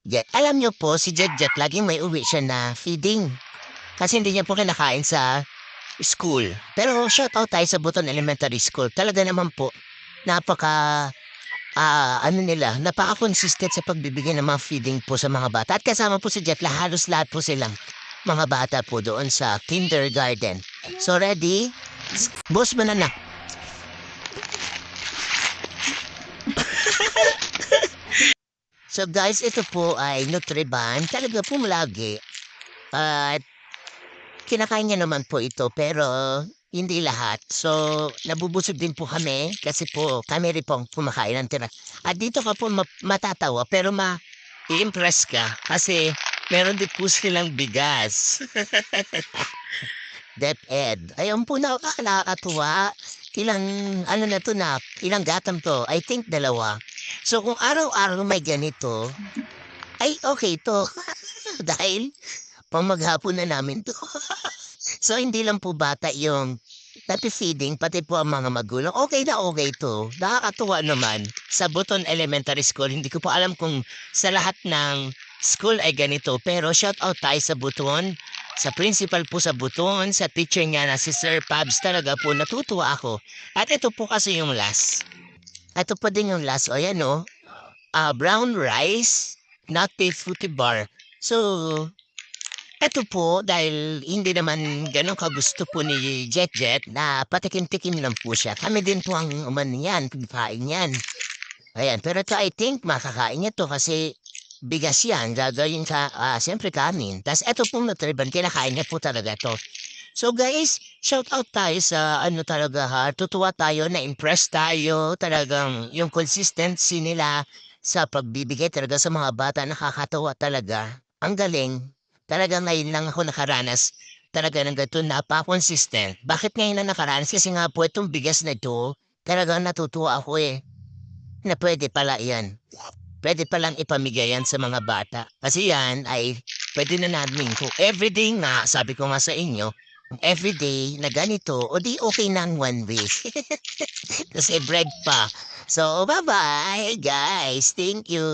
Jet. Alam niyo po, si Jet laging may uwi siya na feeding. Kasi hindi niya po kinakain sa school. Pero shoutout tayo sa Buton Elementary School. Talaga naman po, napaka, ano nila, napaka-consistent sa pagbibigay ng mga feeding po sa mga bata. At kasama po si Jet, halos lahat po silang mga bata po doon sa kindergarten. So ready? Boss mo na na. So guys, ito po ay Nutriban. Talaga po lagi. At kinakain niya naman po ito pero hindi lahat. So, nabubusog din po kami kasi po kami rin pong kumakain ng tira. At dito ka po matatawa pero i-impress ka kasi meron din po silang bigas. DepEd. Ayun po nakakatuwa. Ilang, ano na to na, ilang gatam to? I think dalawa. So, kung araw-araw may ganito, ay okay to. Dahil pamaghapon na namin to. So, hindi lang po bata yung napi-feeding, pati po ang mga magulang. Okay na okay to. Nakakatuwa naman. Sa Buton Elementary School, hindi ko po alam kung sa lahat ng school ay ganito. Pero shout out tayo sa Buton. Sa principal po sa Buton, sa teacher niya na si Sir Pabs, talaga po natutuwa ako. At ito po kasi yung last. Ito pa din yung last. O yan o. Brown rice, nutty fruity bar. So, eto po, dahil hindi naman gano'n kagusto po ni Jet na patikim-tikim lang po siya. Kami din po ang umano niyan, kumakain niyan. Ayan, pero ito I think makakain niya 'to kasi bigas yan, gagawin ka siyempre kanin. Tas eto pong Nutriban, kinakain niya po talaga 'to. So guys, shout out tayo sa ano talaga ha, tutuwa tayo, na-impress tayo, talagang yung consistency nila sa pagbibigay talaga sa mga bata nakakatuwa talaga. Ang galing. Talagang ngayon lang ako nakaranas talaga ng ganito, napaka-consistent. Bakit ngayon na nakaranas? Kasi nga po itong bigas na ito, talagang natutuwa ako na pwede pala yan. Pwede palang ipamigay yan sa mga bata. Kasi yan ay pwede na namin kung everyday nga, sabi ko nga sa inyo, kung everyday na ganito, o di okay na ang 1 week. Kasi bread pa. So, bye-bye, guys. Thank you.